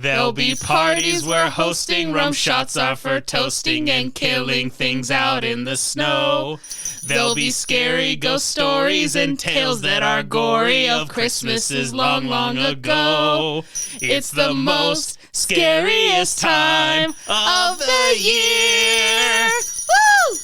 There'll be parties where hosting rum shots are for toasting and killing things out in the snow. There'll be scary ghost stories and tales that are gory of Christmases long, long ago. It's the most scariest time of the year. Woo!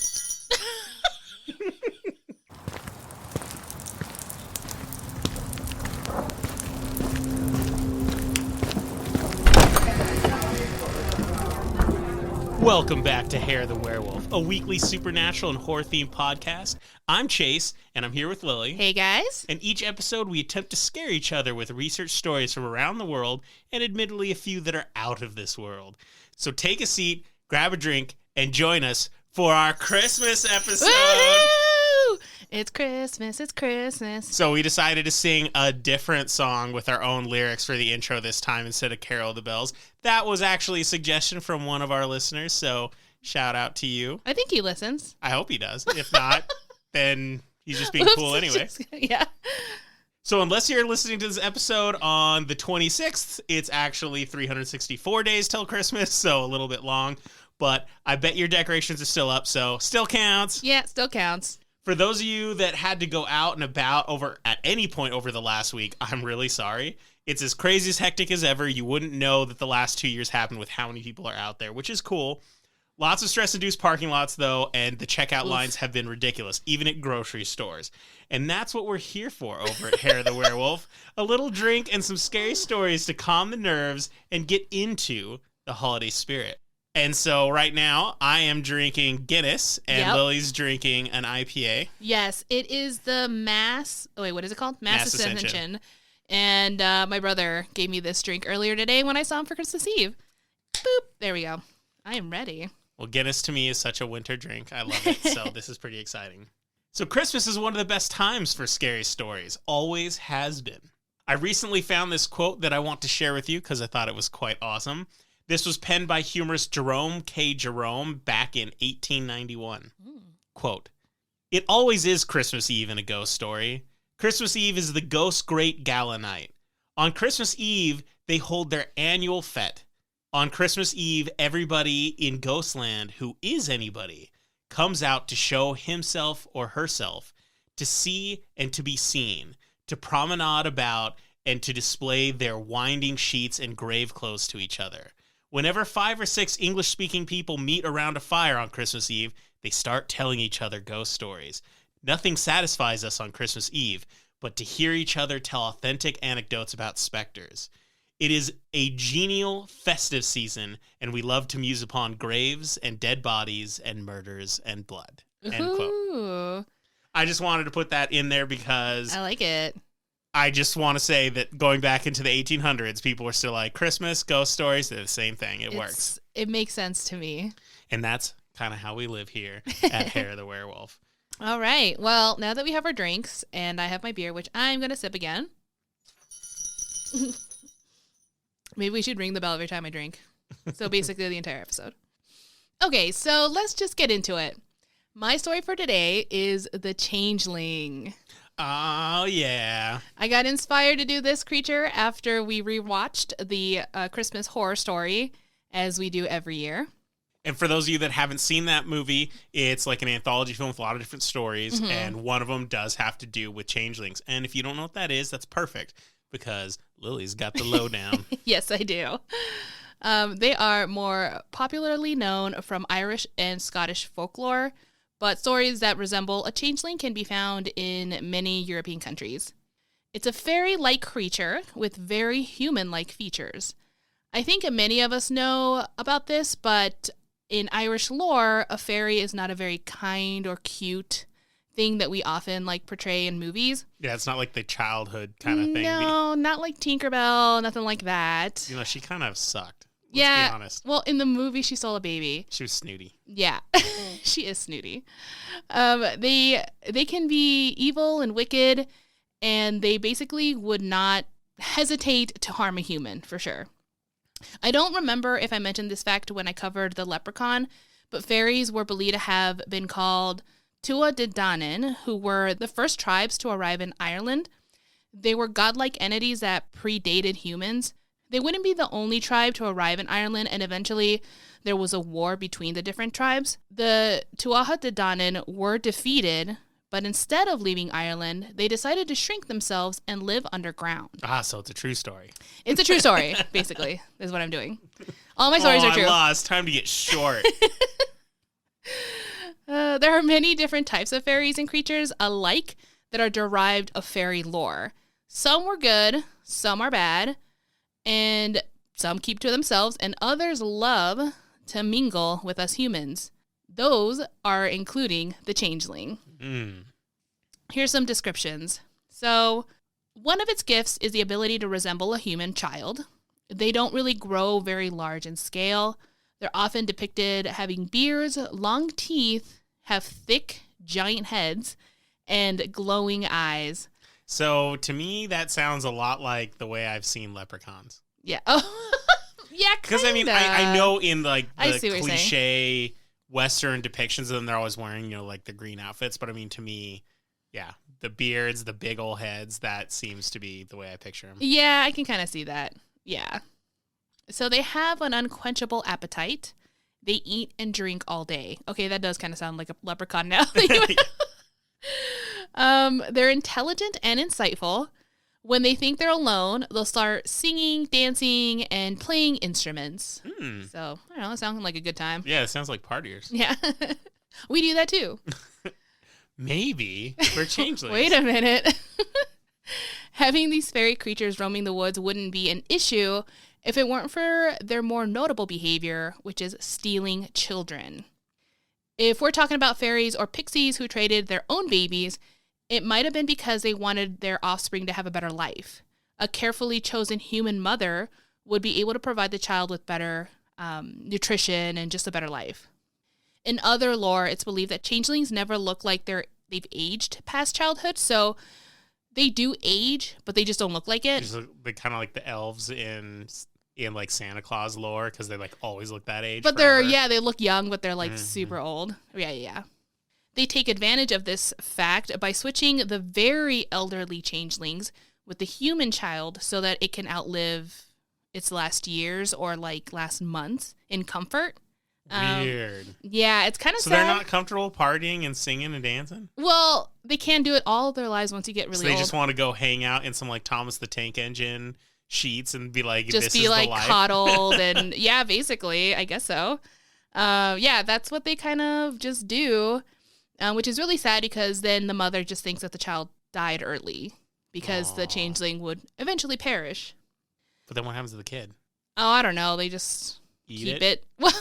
Welcome back to Hair of the Werewolf, a weekly supernatural and horror-themed podcast. I'm Chase, and I'm here with Lily. Hey, guys. In each episode, we attempt to scare each other with research stories from around the world, and admittedly a few that are out of this world. So take a seat, grab a drink, and join us for our Christmas episode. Woo-hoo! It's Christmas, it's Christmas. So we decided to sing a different song with our own lyrics for the intro this time instead of Carol of the Bells. That was actually a suggestion from one of our listeners, so shout out to you. I think he listens. I hope he does. If not, then he's just being cool anyway. Yeah. So unless you're listening to this episode on the 26th, it's actually 364 days till Christmas, so a little bit long. But I bet your decorations are still up, so still counts. Yeah, still counts. For those of you that had to go out and about over at any point over the last week, I'm really sorry. It's as crazy as hectic as ever. You wouldn't know that the last 2 years happened with how many people are out there, which is cool. Lots of stress-induced parking lots, though, and the checkout lines have been ridiculous, even at grocery stores. And that's what we're here for over at Hair of the Werewolf. A little drink and some scary stories to calm the nerves and get into the holiday spirit. And so right now, I am drinking Guinness, and Lily's drinking an IPA. Yes, it is the what is it called? Mass Ascension. And my brother gave me this drink earlier today when I saw him for Christmas Eve. Boop. There we go. I am ready. Well, Guinness to me is such a winter drink. I love it. So this is pretty exciting. So Christmas is one of the best times for scary stories. Always has been. I recently found this quote that I want to share with you because I thought it was quite awesome. This was penned by humorist Jerome K. Jerome back in 1891. Quote, "It always is Christmas Eve in a ghost story. Christmas Eve is the ghost's great gala night. On Christmas Eve, they hold their annual fete. On Christmas Eve, everybody in Ghostland who is anybody comes out to show himself or herself, to see and to be seen, to promenade about and to display their winding sheets and grave clothes to each other. Whenever 5 or 6 English-speaking people meet around a fire on Christmas Eve, they start telling each other ghost stories. Nothing satisfies us on Christmas Eve but to hear each other tell authentic anecdotes about specters. It is a genial, festive season, and we love to muse upon graves and dead bodies and murders and blood." End quote. I just wanted to put that in there because I like it. I just want to say that going back into the 1800s, people were still like, Christmas, ghost stories, they're the same thing. It works. It makes sense to me. And that's kind of how we live here at Hair of the Werewolf. All right. Well, now that we have our drinks and I have my beer, which I'm going to sip again. Maybe we should ring the bell every time I drink. So basically the entire episode. Okay, so let's just get into it. My story for today is the Changeling. Oh, yeah. I got inspired to do this creature after we rewatched the Christmas Horror Story, as we do every year. And for those of you that haven't seen that movie, it's like an anthology film with a lot of different stories, and one of them does have to do with changelings. And if you don't know what that is, that's perfect, because Lily's got the lowdown. Yes, I do. They are more popularly known from Irish and Scottish folklore, but stories that resemble a changeling can be found in many European countries. It's a fairy-like creature with very human-like features. I think many of us know about this, but in Irish lore, a fairy is not a very kind or cute thing that we often portray in movies. Yeah, it's not like the childhood kind of thing. No, not like Tinkerbell, nothing like that. She kind of sucked. Let's be honest. Well, in the movie, she stole a baby. She was snooty. Yeah, she is snooty. They can be evil and wicked, and they basically would not hesitate to harm a human, for sure. I don't remember if I mentioned this fact when I covered the leprechaun, but fairies were believed to have been called Tuatha De Danann, who were the first tribes to arrive in Ireland. They were godlike entities that predated humans. They wouldn't be the only tribe to arrive in Ireland, and eventually there was a war between the different tribes. The Tuatha De Danann were defeated, but instead of leaving Ireland, they decided to shrink themselves and live underground. So it's a true story. It's a true story, basically, is what I'm doing. All my stories are true. I lost. Time to get short. There are many different types of fairies and creatures alike that are derived of fairy lore. Some were good, some are bad, and some keep to themselves, and others love to mingle with us humans. Those are including the changeling. Here's some descriptions. So, one of its gifts is the ability to resemble a human child. They don't really grow very large in scale. They're often depicted having beards, long teeth, have thick, giant heads, and glowing eyes. So, to me, that sounds a lot like the way I've seen leprechauns. Yeah. Oh, yeah, because I know in like the cliche Western depictions of them, they're always wearing, like the green outfits. But I mean, to me, yeah, the beards, the big old heads, that seems to be the way I picture them. Yeah, I can kind of see that. Yeah. So they have an unquenchable appetite. They eat and drink all day. Okay, that does kind of sound like a leprechaun now. They're intelligent and insightful. When they think they're alone, they'll start singing, dancing, and playing instruments. So, I don't know, it sounds like a good time. Yeah, it sounds like partiers. Yeah. We do that too. Maybe. We're changelings. Wait a minute. Having these fairy creatures roaming the woods wouldn't be an issue if it weren't for their more notable behavior, which is stealing children. If we're talking about fairies or pixies who traded their own babies, it might have been because they wanted their offspring to have a better life. A carefully chosen human mother would be able to provide the child with better nutrition and just a better life. In other lore, it's believed that changelings never look like they've aged past childhood, so they do age, but they just don't look like it. They're kind of like the elves in like Santa Claus lore, because they like always look that age. But forever. they look young, but they're like super old. Yeah. They take advantage of this fact by switching the very elderly changelings with the human child so that it can outlive its last years or like last months in comfort. Weird. Yeah, it's kind of sad. So they're not comfortable partying and singing and dancing? Well, they can do it all their lives once you get really old. So they just want to go hang out in some like Thomas the Tank Engine sheets and be like, just this be is like the life. coddled and yeah, basically, I guess so. Yeah, that's what they kind of just do, which is really sad because then the mother just thinks that the child died early because the changeling would eventually perish. But then what happens to the kid? Oh, I don't know. They just keep it. Well,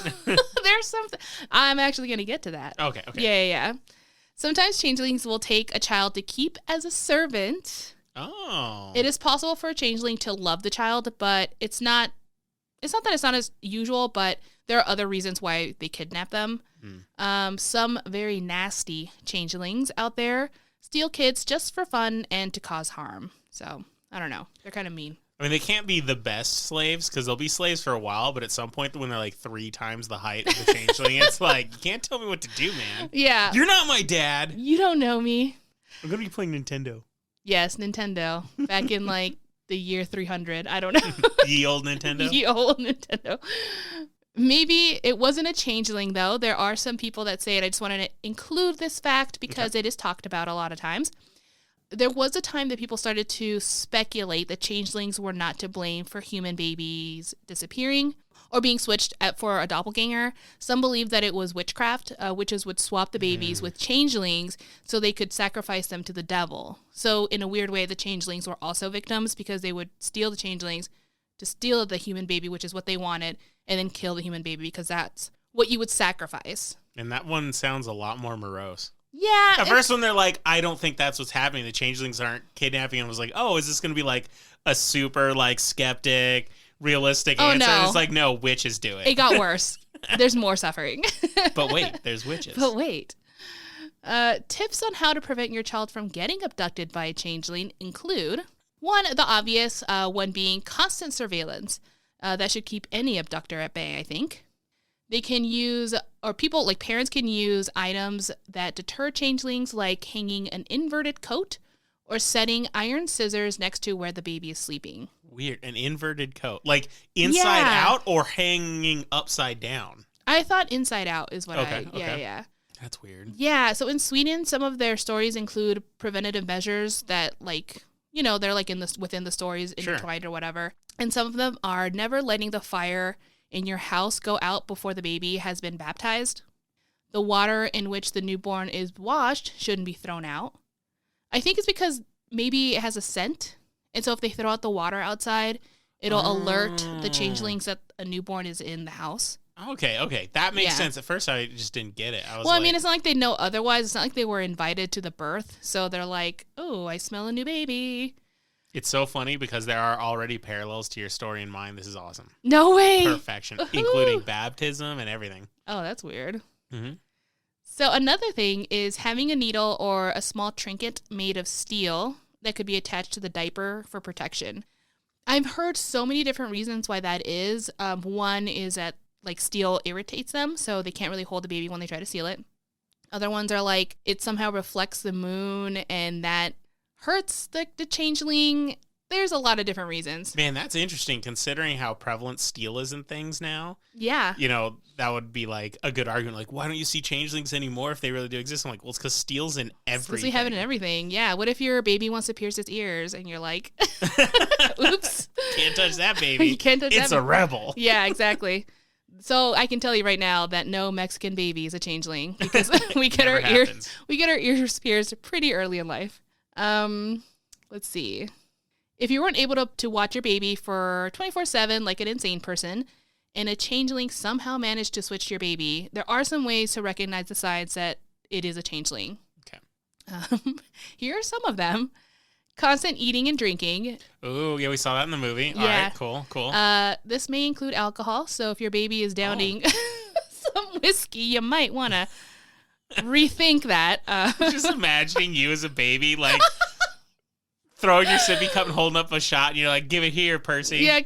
there's something. I'm actually going to get to that. Okay. Yeah. Sometimes changelings will take a child to keep as a servant. Oh. It is possible for a changeling to love the child, but it's not that it's not as usual, but there are other reasons why they kidnap them. Some very nasty changelings out there steal kids just for fun and to cause harm. So, I don't know. They're kind of mean. I mean, they can't be the best slaves because they'll be slaves for a while, but at some point when they're like 3 times the height of the changeling, it's like, you can't tell me what to do, man. Yeah. You're not my dad. You don't know me. I'm going to be playing Nintendo. Yes, Nintendo. Back in like the year 300. I don't know. Ye old Nintendo? Ye old Nintendo. Maybe it wasn't a changeling, though. There are some people that say it. I just wanted to include this fact because it is talked about a lot of times. There was a time that people started to speculate that changelings were not to blame for human babies disappearing or being switched for a doppelganger. Some believed that it was witchcraft. Witches would swap the babies with changelings so they could sacrifice them to the devil. So in a weird way, the changelings were also victims because they would steal the changelings to steal the human baby, which is what they wanted, and then kill the human baby because that's what you would sacrifice. And that one sounds a lot more morose. Yeah. At first when they're like, I don't think that's what's happening, the changelings aren't kidnapping, and was like, oh, is this going to be like a super like skeptic, realistic answer? No. And it's like, no, witches do it. It got worse. There's more suffering. But wait, there's witches. But wait. Tips on how to prevent your child from getting abducted by a changeling include, one, the obvious one being constant surveillance. That should keep any abductor at bay, I think. They can use, or people, like parents can use items that deter changelings, like hanging an inverted coat or setting iron scissors next to where the baby is sleeping. Weird. An inverted coat. Like inside out or hanging upside down? I thought inside out is what Okay. Yeah. That's weird. Yeah, so in Sweden, some of their stories include preventative measures that, like, you know, they're like within the stories intertwined or whatever. And some of them are never letting the fire in your house go out before the baby has been baptized. The water in which the newborn is washed shouldn't be thrown out. I think it's because maybe it has a scent. And so if they throw out the water outside, it'll alert the changelings that a newborn is in the house. Okay. That makes sense. At first, I just didn't get it. I mean, it's not like they know otherwise. It's not like they were invited to the birth. So they're like, oh, I smell a new baby. It's so funny because there are already parallels to your story in mine. This is awesome. No way. Perfection, including baptism and everything. Oh, that's weird. Mm-hmm. So another thing is having a needle or a small trinket made of steel that could be attached to the diaper for protection. I've heard so many different reasons why that is. One is that like steel irritates them, so they can't really hold the baby when they try to seal it. Other ones are like it somehow reflects the moon and that hurts the changeling. There's a lot of different reasons. Man, that's interesting considering how prevalent steel is in things now. Yeah. You know, that would be like a good argument. Like, why don't you see changelings anymore if they really do exist? I'm like, well, it's because steel's in everything. Because we have it in everything. Yeah. What if your baby wants to pierce its ears and you're like, oops. Can't touch that baby. You can't touch it's that. a rebel. Yeah, exactly. So I can tell you right now that no Mexican baby is a changeling because we get our ears pierced pretty early in life. Let's see. If you weren't able to watch your baby for 24/7 like an insane person, and a changeling somehow managed to switch your baby, there are some ways to recognize the signs that it is a changeling. Okay. Here are some of them. Constant eating and drinking. Oh, yeah, we saw that in the movie. Yeah. All right, cool. This may include alcohol, so if your baby is downing some whiskey, you might want to rethink that. Just imagining you as a baby, like, throwing your sippy cup and holding up a shot, and you're like, give it here, Percy. Yeah.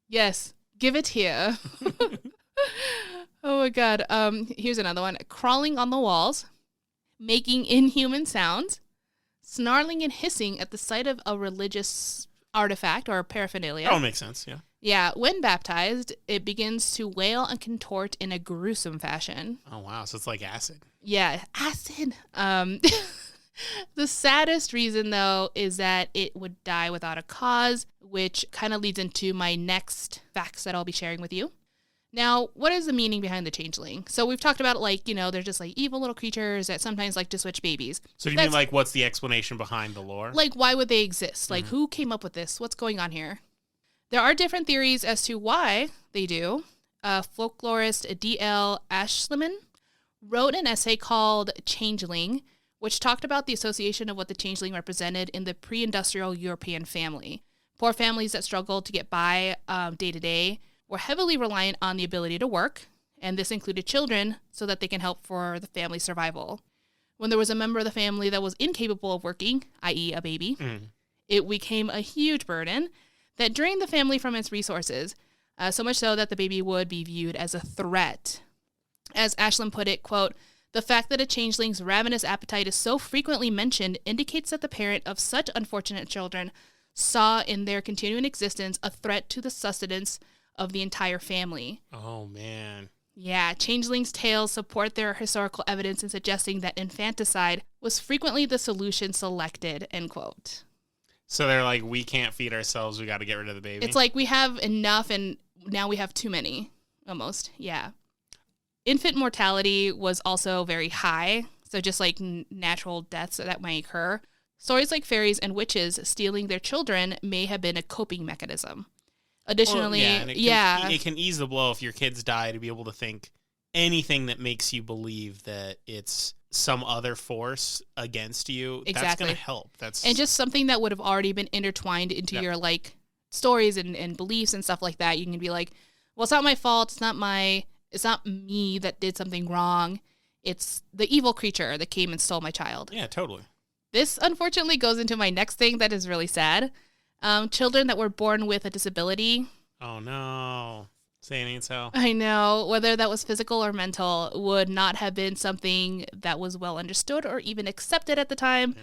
Yes, give it here. Oh, my God. Here's another one. Crawling on the walls, making inhuman sounds, snarling and hissing at the sight of a religious artifact or paraphernalia. That would make sense, yeah. Yeah, when baptized, it begins to wail and contort in a gruesome fashion. Oh, wow, so it's like acid. Yeah, acid. The saddest reason, though, is that it would die without a cause, which kind of leads into my next facts that I'll be sharing with you. Now, what is the meaning behind the changeling? So we've talked about, like, you know, they're just like evil little creatures that sometimes like to switch babies. So do you mean like what's the explanation behind the lore? Like, why would they exist? Like, who came up with this? What's going on here? There are different theories as to why they do. Folklorist D.L. Ashliman wrote an essay called Changeling, which talked about the association of what the changeling represented in the pre-industrial European family. Poor families that struggled to get by day to day were heavily reliant on the ability to work, and this included children so that they can help for the family's survival. When there was a member of the family that was incapable of working, i.e. a baby, it became a huge burden that drained the family from its resources, so much so that the baby would be viewed as a threat. As Ashland put it, quote, "The fact that a changeling's ravenous appetite is so frequently mentioned indicates that the parent of such unfortunate children saw in their continuing existence a threat to the sustenance of the entire family." Oh, man. Yeah, changelings' tales support their historical evidence in suggesting that infanticide was frequently the solution selected, end quote. So they're like, we can't feed ourselves, we got to get rid of the baby? It's like we have enough and now we have too many, almost, yeah. Infant mortality was also very high, so just like natural deaths that might occur. Stories like fairies and witches stealing their children may have been a coping mechanism. Additionally, it can ease the blow if your kids die to be able to think anything that makes you believe that it's some other force against you. Exactly. That's going to help. And just something that would have already been intertwined into your like stories and beliefs and stuff like that. You can be like, well, it's not my fault. It's not me that did something wrong. It's the evil creature that came and stole my child. Yeah, totally. This unfortunately goes into my next thing that is really sad. Children that were born with a disability. Oh, no. Say it ain't so. I know. Whether that was physical or mental would not have been something that was well understood or even accepted at the time. Yeah.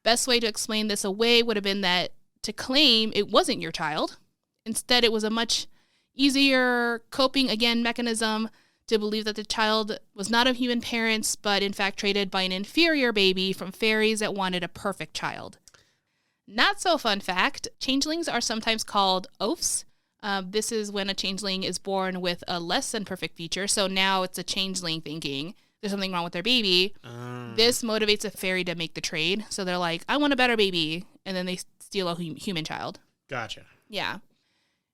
Best way to explain this away would have been that to claim it wasn't your child. Instead, it was a much easier coping, again, mechanism to believe that the child was not of human parents, but in fact traded by an inferior baby from fairies that wanted a perfect child. Not so fun fact, changelings are sometimes called oafs. This is when a changeling is born with a less than perfect feature. So now it's a changeling thinking there's something wrong with their baby. This motivates a fairy to make the trade. So they're like, I want a better baby. And then they steal a human child. Gotcha. Yeah.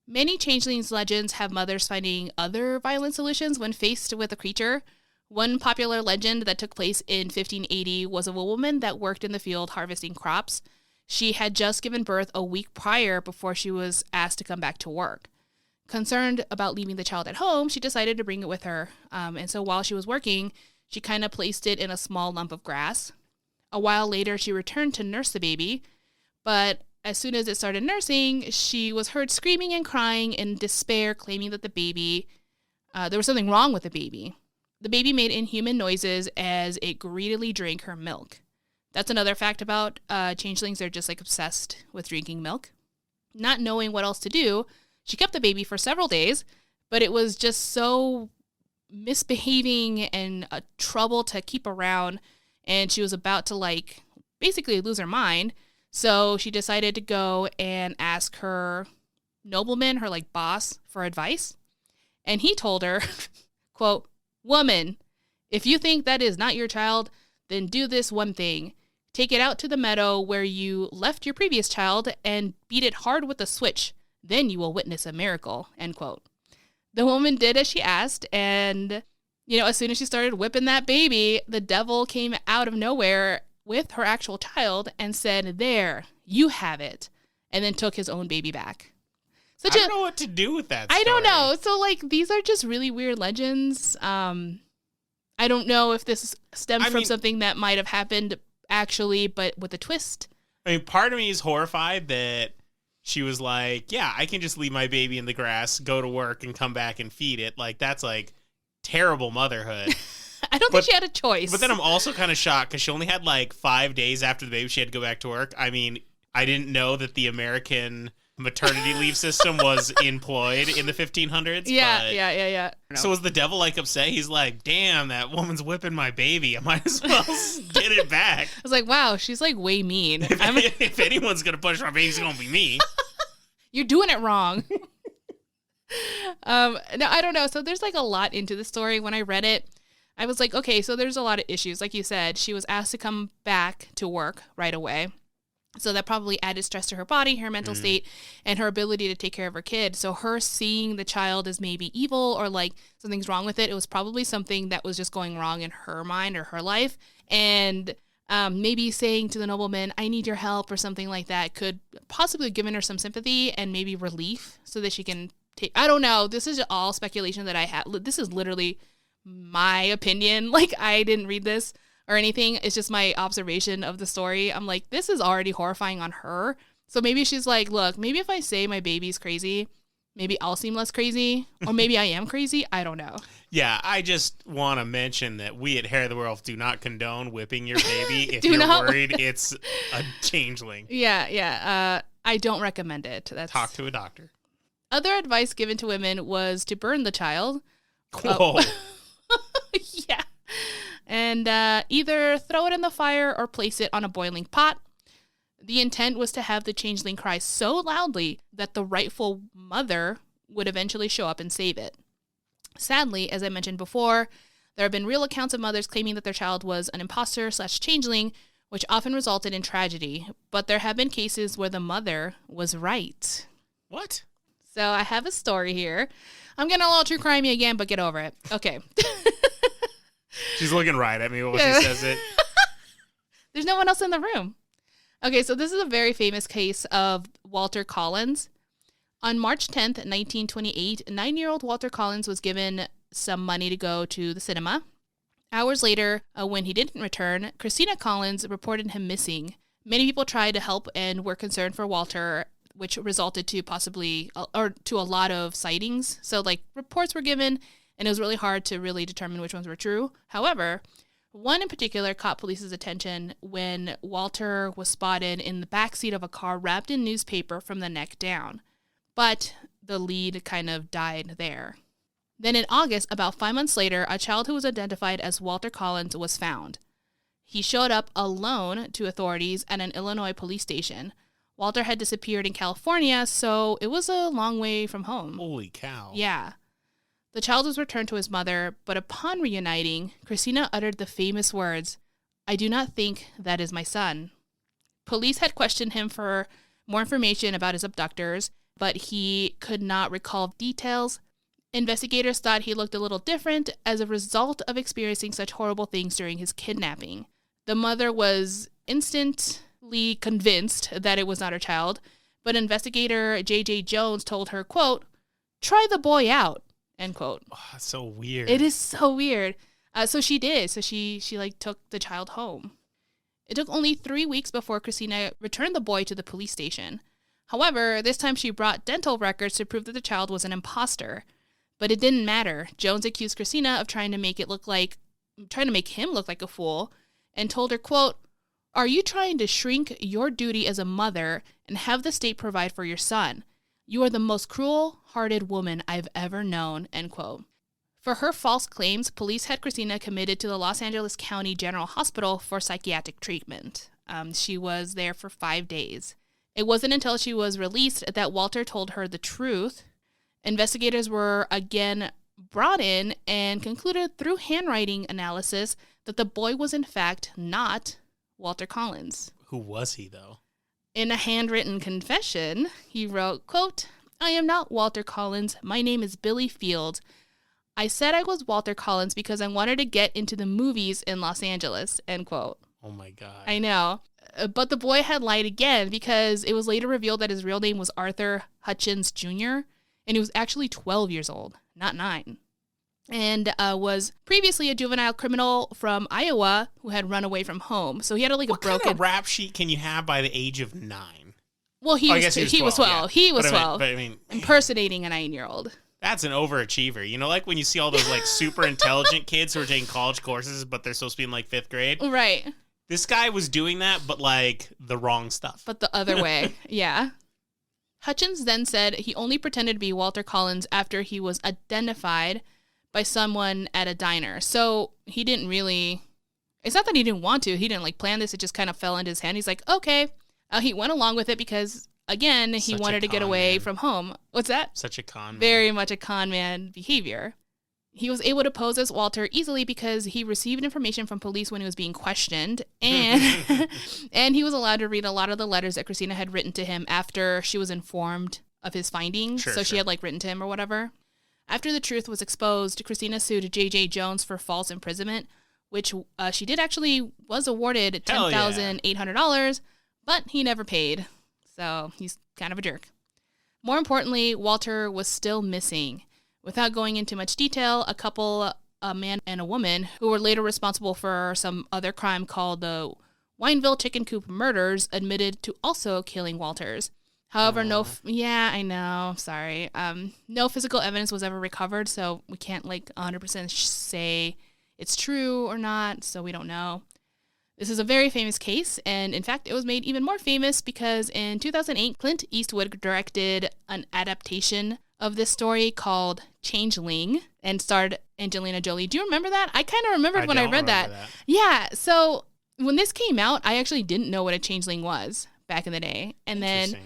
Many changelings legends have mothers finding other violent solutions when faced with a creature. One popular legend that took place in 1580 was of a woman that worked in the field harvesting crops. She had just given birth a week prior before she was asked to come back to work. Concerned about leaving the child at home, she decided to bring it with her. And so while she was working, she kind of placed it in a small lump of grass. A while later, she returned to nurse the baby, but as soon as it started nursing, she was heard screaming and crying in despair, claiming that the baby, there was something wrong with the baby. The baby made inhuman noises as it greedily drank her milk. That's another fact about changelings. They're just like obsessed with drinking milk. Not knowing what else to do, she kept the baby for several days, but it was just so misbehaving and a trouble to keep around, and she was about to basically lose her mind. So she decided to go and ask her nobleman, her boss, for advice. And he told her, quote, "Woman, if you think that is not your child, then do this one thing. Take it out to the meadow where you left your previous child and beat it hard with a switch. Then you will witness a miracle," end quote. The woman did as she asked, and, as soon as she started whipping that baby, the devil came out of nowhere with her actual child and said, "There, you have it," and then took his own baby back. I don't know what to do with that story. I don't know. So, these are just really weird legends. I don't know if this stems from something that might have happened actually, but with a twist. Part of me is horrified that she was like, yeah, I can just leave my baby in the grass, go to work, and come back and feed it. That's terrible motherhood. I don't think she had a choice. But then I'm also kind of shocked because she only had 5 days after the baby she had to go back to work. I didn't know that the American maternity leave system was employed in the 1500s. Yeah. So was the devil upset? He's like, damn, that woman's whipping my baby. I might as well get it back. I was like, wow, she's way mean. If anyone's going to push my baby, it's going to be me. You're doing it wrong. No, I don't know. So there's a lot into the story. When I read it, I was like, okay, so there's a lot of issues. Like you said, she was asked to come back to work right away. So that probably added stress to her body, her mental state, and her ability to take care of her kid. So her seeing the child as maybe evil or something's wrong with it, it was probably something that was just going wrong in her mind or her life. And maybe saying to the nobleman, I need your help or something like that could possibly have given her some sympathy and maybe relief so that she can take, I don't know. This is all speculation that I have. This is literally my opinion. I didn't read this or anything. It's just my observation of the story. I'm like, this is already horrifying on her. So maybe she's like, look, maybe if I say my baby's crazy, maybe I'll seem less crazy. Or maybe I am crazy. I don't know. Yeah, I just want to mention that we at Hair of the Werewolf do not condone whipping your baby if you're worried it's a changeling. Yeah. I don't recommend it. Talk to a doctor. Other advice given to women was to burn the child. Whoa. Yeah. And either throw it in the fire or place it on a boiling pot. The intent was to have the changeling cry so loudly that the rightful mother would eventually show up and save it. Sadly, as I mentioned before, there have been real accounts of mothers claiming that their child was an imposter/changeling, which often resulted in tragedy. But there have been cases where the mother was right. What? So I have a story here. I'm getting a little true crimey again, but get over it. Okay. She's looking right at me while she says it. There's no one else in the room. Okay, so this is a very famous case of Walter Collins. On March 10th, 1928, 9-year-old Walter Collins was given some money to go to the cinema. Hours later, when he didn't return, Christina Collins reported him missing. Many people tried to help and were concerned for Walter, which resulted to to a lot of sightings. So reports were given, and it was really hard to really determine which ones were true. However, One in particular caught police's attention when Walter was spotted in the backseat of a car wrapped in newspaper from the neck down. But the lead kind of died there. Then in August, about 5 months later, a child who was identified as Walter Collins was found. He showed up alone to authorities at an Illinois police station. Walter had disappeared in California, so it was a long way from home. Holy cow. Yeah. The child was returned to his mother, but upon reuniting, Christina uttered the famous words, "I do not think that is my son." Police had questioned him for more information about his abductors, but he could not recall details. Investigators thought he looked a little different as a result of experiencing such horrible things during his kidnapping. The mother was instantly convinced that it was not her child, but investigator J.J. Jones told her, quote, "Try the boy out," end quote. Oh, that's so weird. It is so weird. So she did. So she took the child home. It took only 3 weeks before Christina returned the boy to the police station. However, this time she brought dental records to prove that the child was an imposter. But it didn't matter. Jones accused Christina of trying to make him look like a fool, and told her, quote, "Are you trying to shrink your duty as a mother and have the state provide for your son? You are the most cruel-hearted woman I've ever known," end quote. For her false claims, police had Christina committed to the Los Angeles County General Hospital for psychiatric treatment. She was there for 5 days. It wasn't until she was released that Walter told her the truth. Investigators were again brought in and concluded through handwriting analysis that the boy was in fact not Walter Collins. Who was he, though? In a handwritten confession, he wrote, quote, "I am not Walter Collins. My name is Billy Fields. I said I was Walter Collins because I wanted to get into the movies in Los Angeles," end quote. Oh my God. I know. But the boy had lied again because it was later revealed that his real name was Arthur Hutchins Jr., and he was actually 12 years old, not 9. And was previously a juvenile criminal from Iowa who had run away from home. So he had a broken... What kind of rap sheet can you have by the age of 9? Well, he was 12. Yeah. He was 12. I mean, impersonating a 9-year-old. That's an overachiever. You know, like when you see all those super intelligent kids who are taking college courses, but they're supposed to be in 5th grade. Right. This guy was doing that, but the wrong stuff. But the other way. Yeah. Hutchins then said he only pretended to be Walter Collins after he was identified by someone at a diner. So he didn't really... It's not that he didn't want to. He didn't plan this. It just kind of fell into his hand. He's like, okay. He went along with it because, again, he wanted to get away from home. What's that? Such a con man. Very much a con man behavior. He was able to pose as Walter easily because he received information from police when he was being questioned, and and he was allowed to read a lot of the letters that Christina had written to him after she was informed of his findings. She had written to him or whatever. After the truth was exposed, Christina sued J.J. Jones for false imprisonment, which she did actually was awarded $10,800, but he never paid. So he's kind of a jerk. More importantly, Walter was still missing. Without going into much detail, a couple, a man and a woman, who were later responsible for some other crime called the Wineville Chicken Coop murders, admitted to also killing Walters. However, no physical evidence was ever recovered, so we can't 100% say it's true or not, so we don't know. This is a very famous case, and in fact, it was made even more famous because in 2008, Clint Eastwood directed an adaptation of this story called Changeling and starred Angelina Jolie. Do you remember that? I kind of remembered when I read that. Yeah, so when this came out, I actually didn't know what a changeling was back in the day. And then,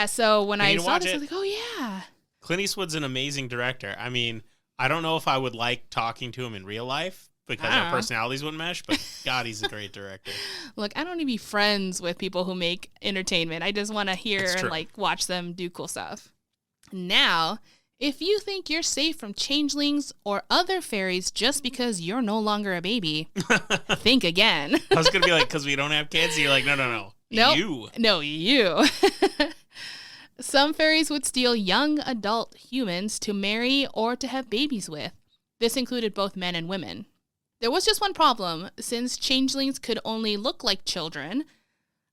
so when I saw this, I was like, oh yeah. Clint Eastwood's an amazing director. I mean, I don't know if I would like talking to him in real life because our personalities wouldn't mesh, but God, he's a great director. Look, I don't need to be friends with people who make entertainment. I just want to hear and watch them do cool stuff. Now, if you think you're safe from changelings or other fairies just because you're no longer a baby, think again. I was going to be because we don't have kids. You're like, no. Nope. You. No, you. Some fairies would steal young adult humans to marry or to have babies with. This included both men and women. There was just one problem. Since changelings could only look like children,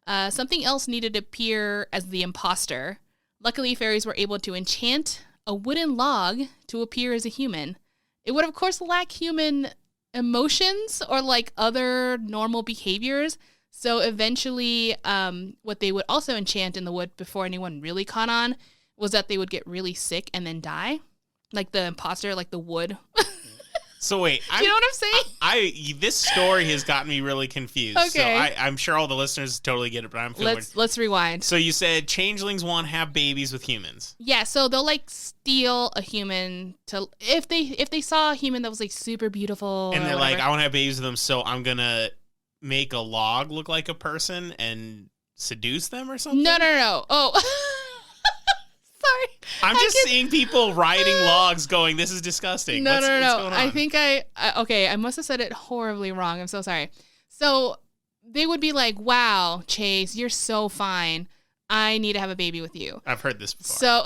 something else needed to appear as the imposter. Luckily, fairies were able to enchant a wooden log to appear as a human. It would, of course, lack human emotions or like other normal behaviors. So eventually, what they would also enchant in the wood before anyone really caught on was that they would get really sick and then die. Like the imposter, like the wood. So wait, Do you know what I'm saying? This story has gotten me really confused. Okay. So I'm sure all the listeners totally get it, but I'm feeling Let's rewind. So you said changelings want to have babies with humans. Yeah, so they'll like steal a human to if they saw a human that was like super beautiful. And or they're whatever. like, I want to have babies with them, so I'm gonna make a log look like a person and seduce them or something? No. Oh. Sorry. I'm just seeing people riding logs going, this is disgusting. No. What's going on? I think I must have said it horribly wrong. I'm so sorry. So they would be like, wow, Chase, you're so fine. I need to have a baby with you. I've heard this before.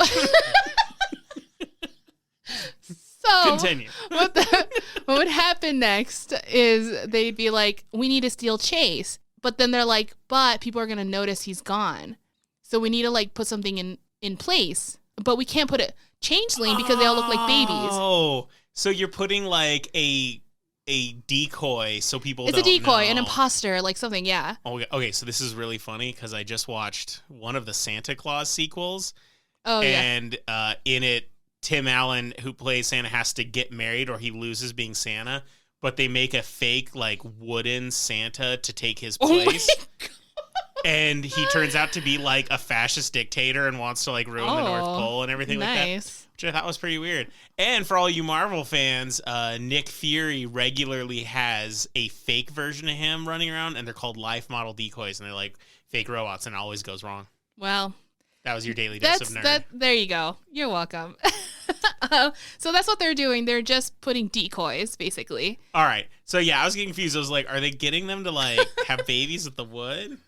So, Continue. What would happen next is they'd be like, we need to steal Chase. But then they're like, but people are going to notice he's gone. So we need to like put something in place. But we can't put a changeling because they all look like babies. Oh, so you're putting like a decoy so people It's don't a decoy, know. an imposter, like something, yeah. Okay, so this is really funny because I just watched one of the Santa Claus sequels. Oh, yeah. And in it, Tim Allen, who plays Santa, has to get married or he loses being Santa. But they make a fake, like, wooden Santa to take his place. Oh my God. And he turns out to be, like, a fascist dictator and wants to, like, ruin the North Pole and everything like that. Nice. Which I thought was pretty weird. And for all you Marvel fans, Nick Fury regularly has a fake version of him running around, and they're called life model decoys, and they're like fake robots, and it always goes wrong. Well, that was your daily dose of nerd. There you go. You're welcome. So that's what they're doing. They're just putting decoys, basically. All right. So yeah, I was getting confused. I was like, are they getting them to like have babies with the wood?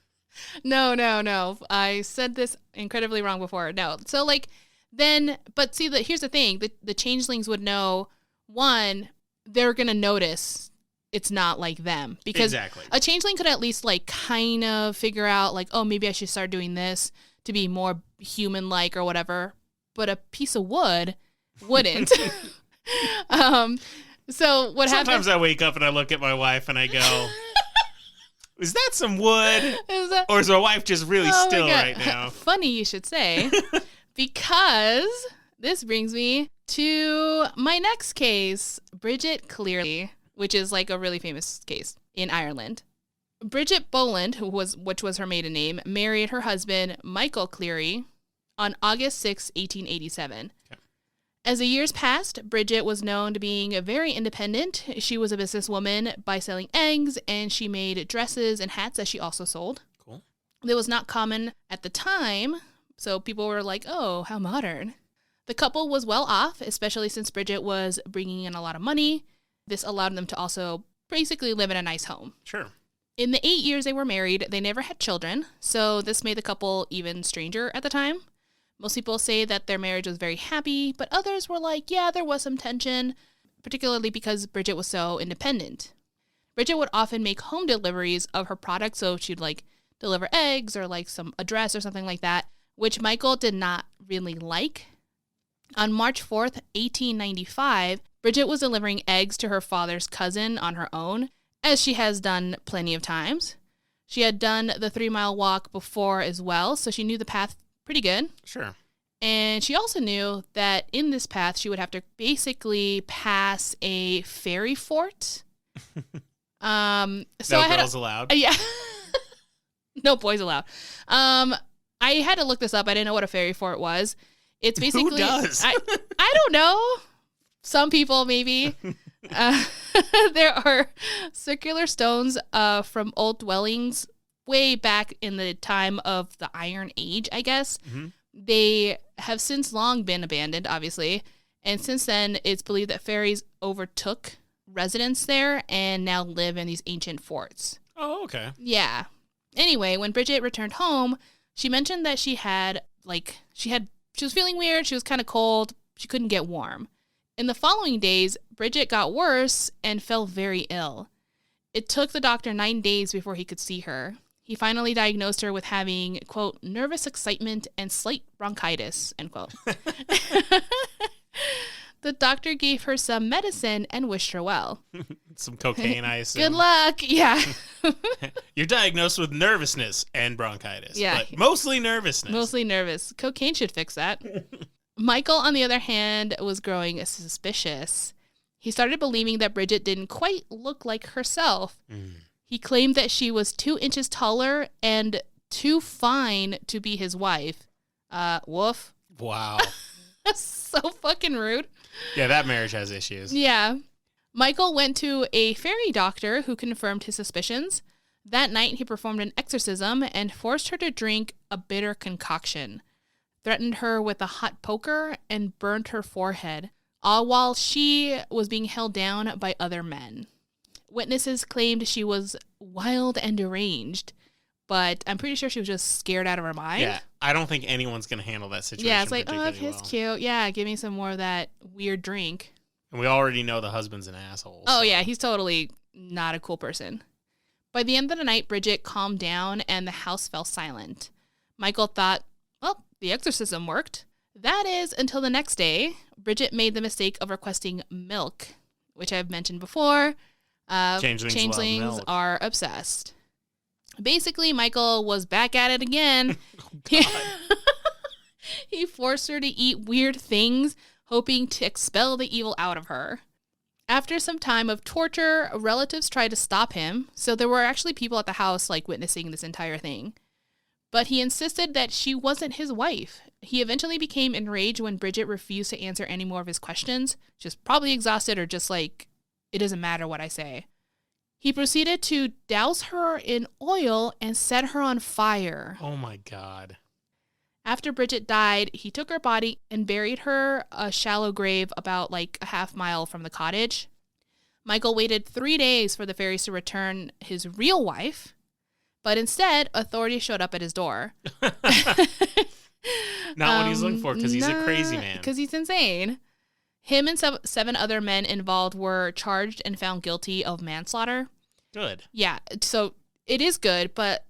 No. I said this incredibly wrong before. No. So like then, but see, here's the thing. The changelings would know, one, they're going to notice it's not like them. Because exactly. A changeling could at least like kind of figure out like, oh, maybe I should start doing this to be more human-like or whatever. But a piece of wood wouldn't. So what happens? Sometimes I wake up and I look at my wife and I go, is that some wood? Or is my wife just really still right now? Funny you should say. Because this brings me to my next case, Bridget Cleary, which is like a really famous case in Ireland. Bridget Boland, which was her maiden name, married her husband, Michael Cleary, on August 6, 1887. Okay. As the years passed, Bridget was known to being very independent. She was a businesswoman by selling eggs, and she made dresses and hats that she also sold. Cool. That was not common at the time, so people were like, oh, how modern. The couple was well off, especially since Bridget was bringing in a lot of money. This allowed them to also basically live in a nice home. Sure. In the 8 years they were married, they never had children, so this made the couple even stranger at the time. Most people say that their marriage was very happy, but others were like, yeah, there was some tension, particularly because Bridget was so independent. Bridget would often make home deliveries of her products, so she'd like deliver eggs or like a dress or something like that, which Michael did not really like. On March 4th, 1895, Bridget was delivering eggs to her father's cousin on her own, as she has done plenty of times. She had done the 3-mile walk before as well, so she knew the path pretty good. Sure. And she also knew that in this path, she would have to basically pass a fairy fort. No girls allowed? Yeah. No boys allowed. I had to look this up. I didn't know what a fairy fort was. It's basically... Who does? I don't know. Some people, maybe. There are circular stones from old dwellings way back in the time of the Iron Age, I guess. Mm-hmm. They have since long been abandoned, obviously. And since then, it's believed that fairies overtook residents there and now live in these ancient forts. Oh, okay. Yeah. Anyway, when Bridget returned home, she mentioned that she was feeling weird. She was kind of cold. She couldn't get warm. In the following days, Bridget got worse and fell very ill. It took the doctor 9 days before he could see her. He finally diagnosed her with having, quote, nervous excitement and slight bronchitis, end quote. The doctor gave her some medicine and wished her well. Some cocaine, I assume. Good luck. Yeah. You're diagnosed with nervousness and bronchitis. Yeah. But mostly nervousness. Mostly nervous. Cocaine should fix that. Michael, on the other hand, was growing suspicious. He started believing that Bridget didn't quite look like herself. He claimed that she was 2 inches taller and too fine to be his wife. Woof. Wow. That's so fucking rude. Yeah, that marriage has issues. Yeah. Michael went to a fairy doctor who confirmed his suspicions. That night, he performed an exorcism and forced her to drink a bitter concoction, threatened her with a hot poker, and burned her forehead, all while she was being held down by other men. Witnesses claimed she was wild and deranged, but I'm pretty sure she was just scared out of her mind. Yeah, I don't think anyone's going to handle that situation. Yeah, it's like, oh, particularly he's well. cute. Yeah, give me some more of that weird drink. And we already know the husband's an asshole. Oh, so. yeah, he's totally not a cool person. By the end of the night, Bridget calmed down and the house fell silent. Michael thought, well, the exorcism worked. That is until the next day, Bridget made the mistake of requesting milk, which I've mentioned before. Changelings love milk. Are obsessed. Basically, Michael was back at it again. He forced her to eat weird things, hoping to expel the evil out of her. After some time of torture, relatives tried to stop him, so there were actually people at the house like witnessing this entire thing. But he insisted that she wasn't his wife. He eventually became enraged when Bridget refused to answer any more of his questions, just probably exhausted or just like, it doesn't matter what I say. He proceeded to douse her in oil and set her on fire. Oh my God. After Bridget died, he took her body and buried her a shallow grave about like a half mile from the cottage. Michael waited 3 days for the fairies to return his real wife, but instead, authorities showed up at his door. Not what he's looking for, because he's a crazy man. Because he's insane. Him and 7 other men involved were charged and found guilty of manslaughter. Good. Yeah, so it is good, but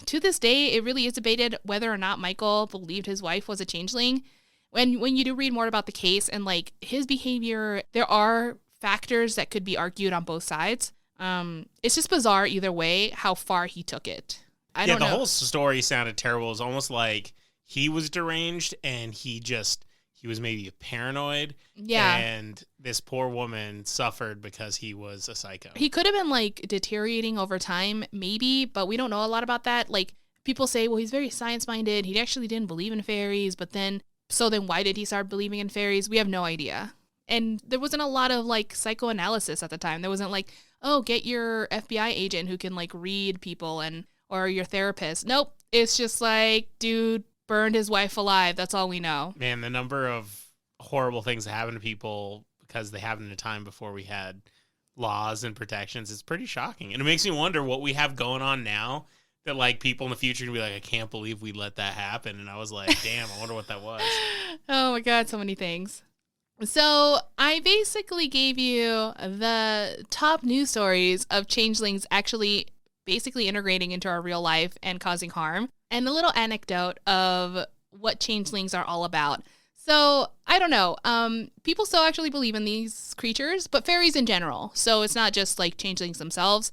to this day, it really is debated whether or not Michael believed his wife was a changeling. When you do read more about the case and like his behavior, there are factors that could be argued on both sides. It's just bizarre either way how far he took it. I don't know. The whole story sounded terrible. It was almost like he was deranged and he was maybe paranoid. Yeah. And this poor woman suffered because he was a psycho. He could have been like deteriorating over time, maybe, but we don't know a lot about that. Like people say, well, he's very science minded. He actually didn't believe in fairies, but then why did he start believing in fairies? We have no idea. And there wasn't a lot of like psychoanalysis at the time. There wasn't like, oh, get your FBI agent who can like read people or your therapist. Nope. It's just like, dude burned his wife alive. That's all we know. Man, the number of horrible things that happen to people because they happened in a time before we had laws and protections is pretty shocking. And it makes me wonder what we have going on now that like people in the future can be like, I can't believe we let that happen. And I was like, damn, I wonder what that was. Oh my God, so many things. So I basically gave you the top news stories of changelings actually basically integrating into our real life and causing harm, and a little anecdote of what changelings are all about. So I don't know. People still actually believe in these creatures, but fairies in general. So it's not just like changelings themselves,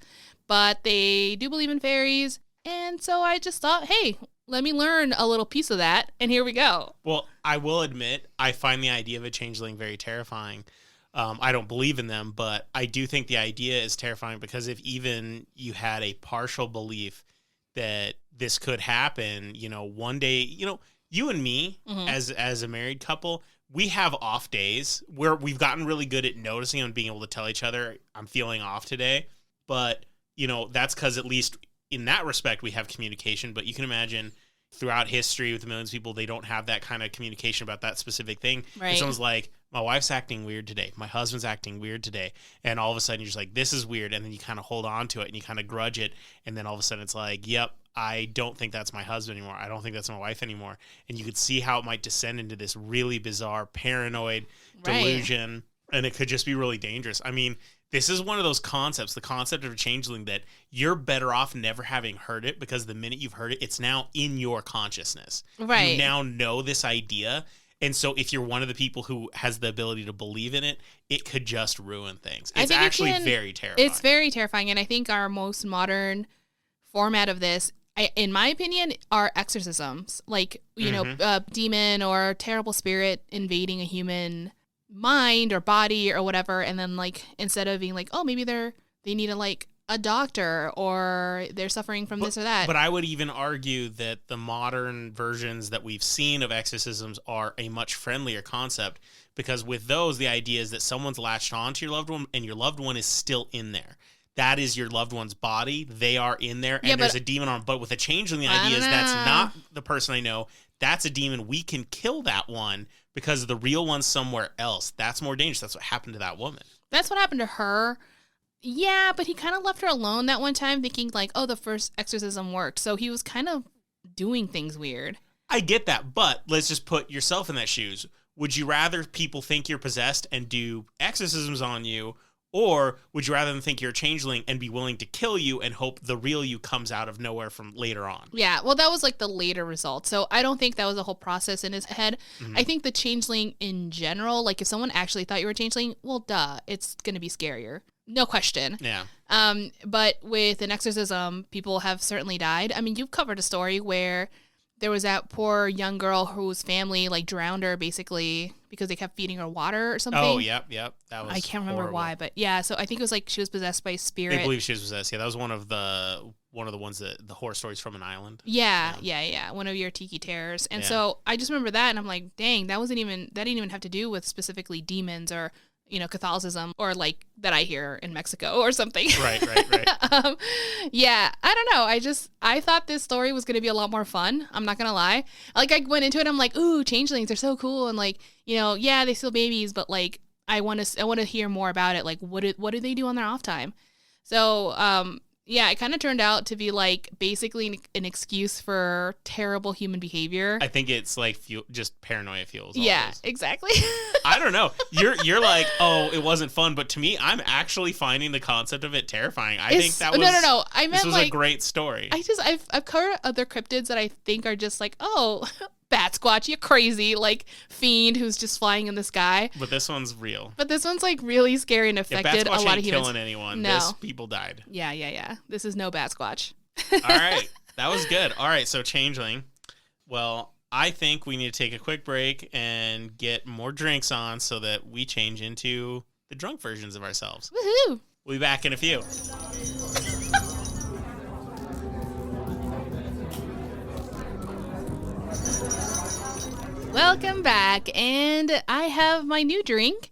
but they do believe in fairies. And so I just thought, hey, let me learn a little piece of that. And here we go. Well, I will admit, I find the idea of a changeling very terrifying. I don't believe in them, but I do think the idea is terrifying because if even you had a partial belief that this could happen, one day, you and me as a married couple, we have off days where we've gotten really good at noticing and being able to tell each other, I'm feeling off today. But, that's because at least in that respect, we have communication. But you can imagine throughout history with millions of people, they don't have that kind of communication about that specific thing. Right. And someone's like, my wife's acting weird today. My husband's acting weird today. And all of a sudden you're just like, this is weird. And then you kind of hold on to it and you kind of grudge it. And then all of a sudden it's like, yep, I don't think that's my husband anymore. I don't think that's my wife anymore. And you could see how it might descend into this really bizarre paranoid delusion. And it could just be really dangerous. I mean, this is one of those concepts, the concept of a changeling, that you're better off never having heard it because the minute you've heard it, it's now in your consciousness. Right. You now know this idea. And so if you're one of the people who has the ability to believe in it, it could just ruin things. I It's think actually very terrifying. It's very terrifying. And I think our most modern format of this, in my opinion, are exorcisms. Like, you know, a demon or terrible spirit invading a human mind or body or whatever. And then, like, instead of being like, oh, maybe they need a doctor or they're suffering from this or that. But I would even argue that the modern versions that we've seen of exorcisms are a much friendlier concept, because with those, the idea is that someone's latched onto your loved one and your loved one is still in there. That is your loved one's body. They are in there, and there's a demon on. But with a changeling, the idea is that's not the person I know. That's a demon. We can kill that one because the real one's somewhere else. That's more dangerous. That's what happened to that woman. That's what happened to her. Yeah, but he kind of left her alone that one time thinking like, oh, the first exorcism worked. So he was kind of doing things weird. I get that, but let's just put yourself in that shoes. Would you rather people think you're possessed and do exorcisms on you, or would you rather them think you're a changeling and be willing to kill you and hope the real you comes out of nowhere from later on? Yeah, well, that was like the later result. So I don't think that was a whole process in his head. I think the changeling in general, like if someone actually thought you were a changeling, well, duh, it's going to be scarier. No question. Yeah. But with an exorcism, people have certainly died. I mean, you've covered a story where there was that poor young girl whose family like drowned her basically because they kept feeding her water or something. Oh, yep. That was I can't remember horrible. why, but yeah. So I think it was like she was possessed by a spirit. They believe she was possessed. Yeah, that was one of the ones that the horror stories from an island. Yeah. One of your tiki terrors. And so I just remember that, and I'm like, dang, that didn't even have to do with specifically demons or, you know, Catholicism or like that I hear in Mexico or something. Right. Yeah, I don't know. I thought this story was going to be a lot more fun. I'm not going to lie. Like I went into it, I'm like, ooh, changelings are so cool. And like, you know, yeah, they steal babies, but like, I want to hear more about it. Like, what do they do on their off time? So, yeah, it kind of turned out to be like basically an excuse for terrible human behavior. I think it's like just paranoia fuels. Yeah, exactly. I don't know. You're like, oh, it wasn't fun, but to me, I'm actually finding the concept of it terrifying. I think that was no. I meant this was like a great story. I've covered other cryptids that I think are just like, oh, Bat Squatch, you crazy, like fiend who's just flying in the sky. But this one's real. But this one's like really scary and affected a lot of humans. Killing anyone. No. People died. Yeah. This is no Bat Squatch. All right. That was good. All right. So changeling. Well, I think we need to take a quick break and get more drinks on so that we change into the drunk versions of ourselves. Woohoo! We'll be back in a few. Welcome back, and I have my new drink.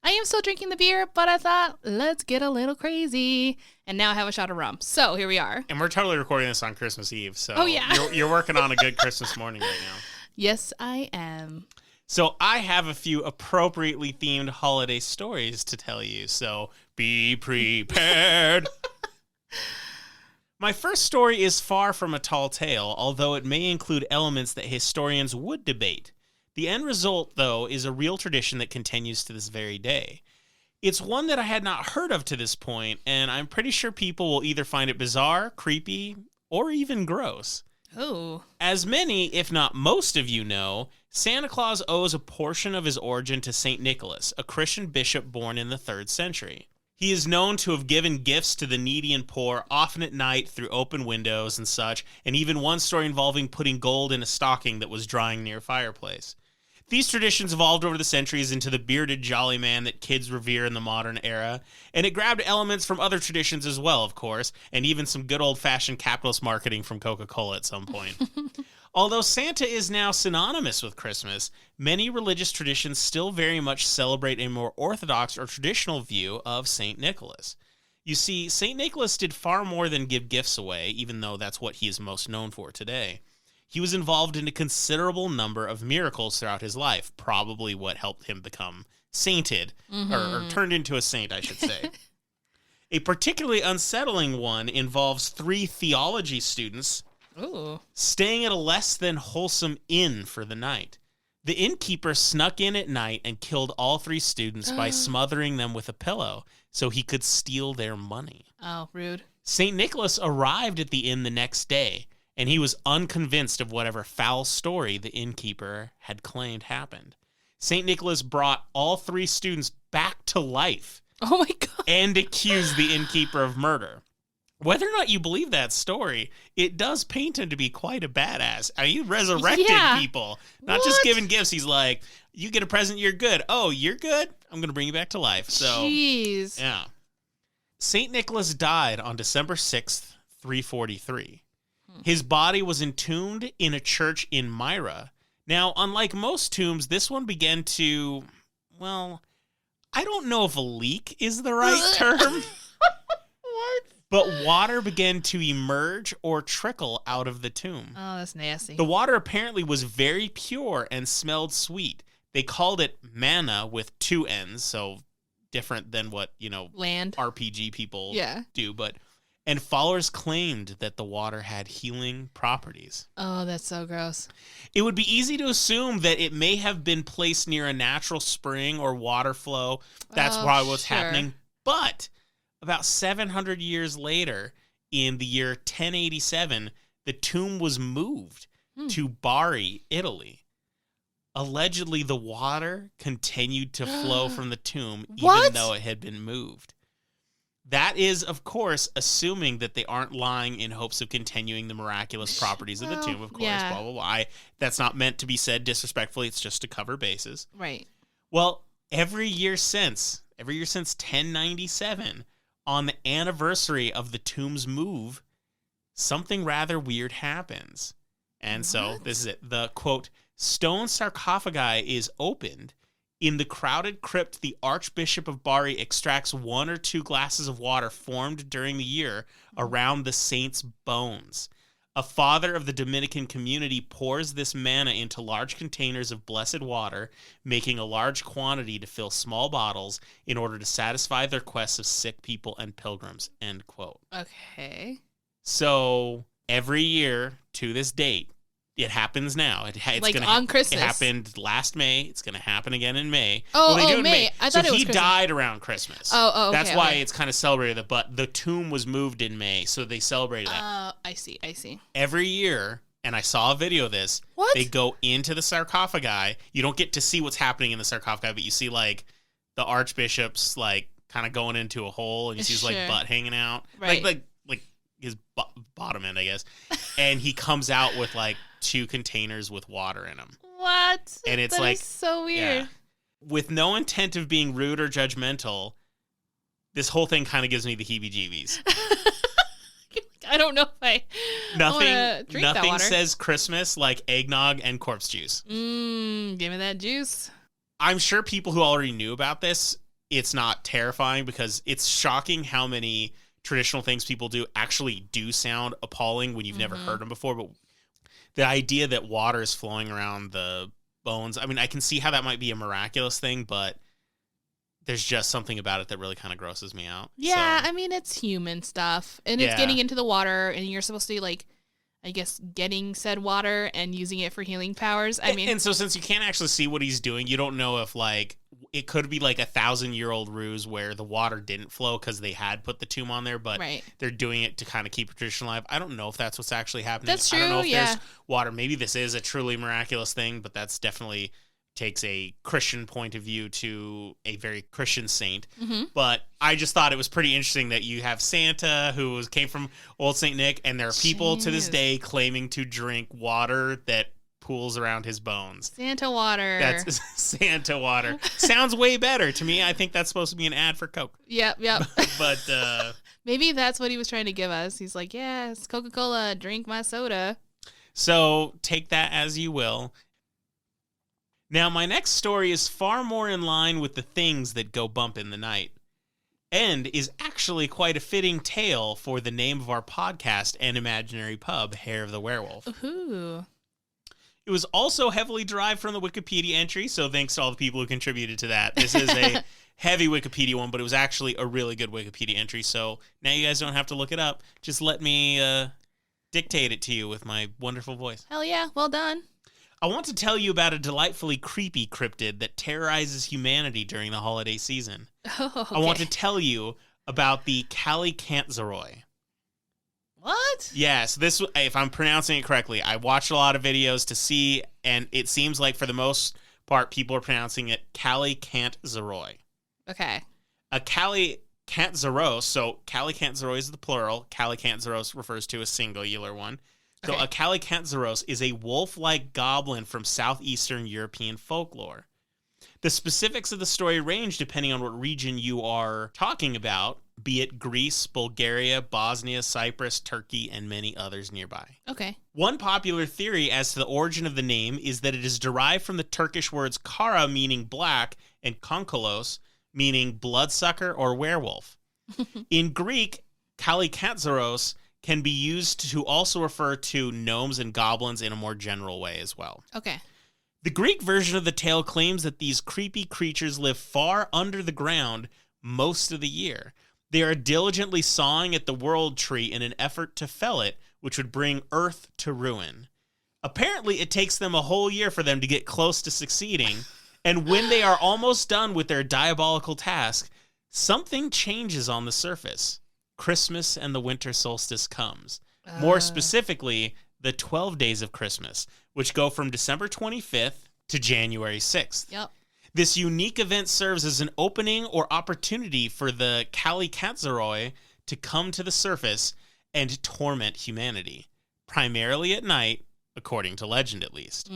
I am still drinking the beer, but I thought, let's get a little crazy. And now I have a shot of rum. So here we are. And we're totally recording this on Christmas Eve. So oh, yeah. you're working on a good Christmas morning right now. Yes, I am. So I have a few appropriately themed holiday stories to tell you. So be prepared. My first story is far from a tall tale, although it may include elements that historians would debate. The end result, though, is a real tradition that continues to this very day. It's one that I had not heard of to this point, and I'm pretty sure people will either find it bizarre, creepy, or even gross. Oh. As many, if not most of you know, Santa Claus owes a portion of his origin to St. Nicholas, a Christian bishop born in the 3rd century. He is known to have given gifts to the needy and poor, often at night through open windows and such, and even one story involving putting gold in a stocking that was drying near a fireplace. These traditions evolved over the centuries into the bearded jolly man that kids revere in the modern era, and it grabbed elements from other traditions as well, of course, and even some good old-fashioned capitalist marketing from Coca-Cola at some point. Although Santa is now synonymous with Christmas, many religious traditions still very much celebrate a more orthodox or traditional view of St. Nicholas. You see, St. Nicholas did far more than give gifts away, even though that's what he is most known for today. He was involved in a considerable number of miracles throughout his life, probably what helped him become sainted, or turned into a saint, I should say. A particularly unsettling one involves 3 theology students staying at a less than wholesome inn for the night. The innkeeper snuck in at night and killed all 3 students by smothering them with a pillow so he could steal their money. Oh, rude. St. Nicholas arrived at the inn the next day, and he was unconvinced of whatever foul story the innkeeper had claimed happened. St. Nicholas brought all 3 students back to life. Oh my God. And accused the innkeeper of murder. Whether or not you believe that story, it does paint him to be quite a badass. I mean, he resurrected people, not just giving gifts. He's like, you get a present, you're good. Oh, you're good? I'm going to bring you back to life. So, jeez. Yeah. St. Nicholas died on December 6th, 343. His body was entombed in a church in Myra. Now, unlike most tombs, this one began to, well, I don't know if a leak is the right term. What? But water began to emerge or trickle out of the tomb. Oh, that's nasty. The water apparently was very pure and smelled sweet. They called it manna with 2 N's, so different than what, land RPG people do. And followers claimed that the water had healing properties. Oh, that's so gross. It would be easy to assume that it may have been placed near a natural spring or water flow. That's probably what's happening. But about 700 years later, in the year 1087, the tomb was moved to Bari, Italy. Allegedly, the water continued to flow from the tomb even though it had been moved. That is, of course, assuming that they aren't lying in hopes of continuing the miraculous proprities of the tomb, of course, blah, blah, blah. That's not meant to be said disrespectfully. It's just to cover bases. Right. Well, every year since 1097, on the anniversary of the tomb's move, something rather weird happens. And so this is it. The, quote, stone sarcophagi is opened. In the crowded crypt, the Archbishop of Bari extracts 1 or 2 glasses of water formed during the year around the saint's bones. A father of the Dominican community pours this manna into large containers of blessed water, making a large quantity to fill small bottles in order to satisfy the requests of sick people and pilgrims, end quote. Okay. So every year to this date, it happens now. It's like gonna, on Christmas. It happened last May. It's going to happen again in May. Oh, they do it in May. I thought it was he Christmas. died around Christmas. Oh, okay. That's why it's kind of celebrated. But the tomb was moved in May, so they celebrated that. I see. Every year, and I saw a video of this, they go into the sarcophagi. You don't get to see what's happening in the sarcophagi, but you see, like, the archbishop's, like, kind of going into a hole, and you see his, like, butt hanging out. Right. Like his bottom end, I guess. And he comes out with, like, 2 containers with water in them. What? And it's that is so weird. Yeah. With no intent of being rude or judgmental, this whole thing kind of gives me the heebie-jeebies. I don't know if I want to drink that water. Nothing says Christmas like eggnog and corpse juice. Give me that juice. I'm sure people who already knew about this, it's not terrifying because it's shocking how many traditional things people do actually do sound appalling when you've never heard them before. But the idea that water is flowing around the bones, I mean, I can see how that might be a miraculous thing, but there's just something about it that really kind of grosses me out. Yeah, so. I mean, it's human stuff. And it's getting into the water, and you're supposed to, like, I guess, getting said water and using it for healing powers. I mean, and so since you can't actually see what he's doing, you don't know if, like, it could be like 1,000-year-old ruse where the water didn't flow because they had put the tomb on there, but they're doing it to kind of keep a tradition alive. I don't know if that's what's actually happening. That's true, I don't know if there's water. Maybe this is a truly miraculous thing, but that's definitely takes a Christian point of view to a very Christian saint. But I just thought it was pretty interesting that you have Santa who came from Old Saint Nick, and there are people to this day claiming to drink water that pools around his bones. Santa water. That's Santa water. Sounds way better to me. I think that's supposed to be an ad for Coke. Yep. But maybe that's what he was trying to give us. He's like, yes, Coca-Cola, drink my soda. So take that as you will. Now, my next story is far more in line with the things that go bump in the night, and is actually quite a fitting tale for the name of our podcast and imaginary pub, Hair of the Werewolf. Ooh. It was also heavily derived from the Wikipedia entry, so thanks to all the people who contributed to that. This is a heavy Wikipedia one, but it was actually a really good Wikipedia entry, so now you guys don't have to look it up. Just let me dictate it to you with my wonderful voice. Hell yeah, well done. I want to tell you about a delightfully creepy cryptid that terrorizes humanity during the holiday season. Oh, okay. I want to tell you about the Kallikantzaroi. What? Yes, this, if I'm pronouncing it correctly, I watched a lot of videos to see, and it seems like for the most part, people are pronouncing it Kallikantzaroi. Okay. A Kallikantzaros, so Kallikantzaroi is the plural, Kallikantzaros refers to a singular one. So Okay. a Kallikantzaros is a wolf-like goblin from southeastern European folklore. The specifics of the story range depending on what region you are talking about, be it Greece, Bulgaria, Bosnia, Cyprus, Turkey, and many others nearby. Okay. One popular theory as to the origin of the name is that it is derived from the Turkish words kara, meaning black, and konkolos, meaning bloodsucker or werewolf. In Greek, Kallikantzaros can be used to also refer to gnomes and goblins in a more general way as well. Okay. The Greek version of the tale claims that these creepy creatures live far under the ground most of the year. They are diligently sawing at the world tree in an effort to fell it, which would bring Earth to ruin. Apparently, it takes them a whole year for them to get close to succeeding, and when they are almost done with their diabolical task, something changes on the surface. Christmas and the winter solstice comes. More specifically, the 12 days of Christmas, which go from December 25th to January 6th. Yep. This unique event serves as an opening or opportunity for the Kallikantzaroi to come to the surface and torment humanity, primarily at night, according to legend at least.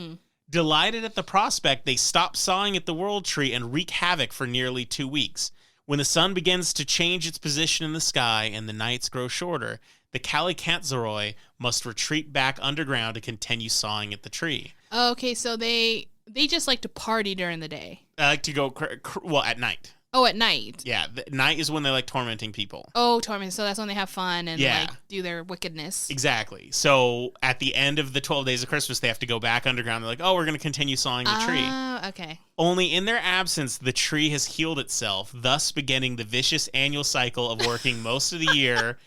Delighted at the prospect, they stop sawing at the world tree and wreak havoc for nearly 2 weeks. When the sun begins to change its position in the sky and the nights grow shorter, the Kallikantzaroi must retreat back underground to continue sawing at the tree. Okay, so they just like to party during the day. I like to go, well, at night. Oh, at night. Yeah, night is when they like tormenting people. Oh, torment. So that's when they have fun and Yeah. like do their wickedness. Exactly. So at the end of the 12 days of Christmas, they have to go back underground. They're like, oh, we're going to continue sawing the tree. Oh, okay. Only in their absence, the tree has healed itself, thus beginning the vicious annual cycle of working most of the year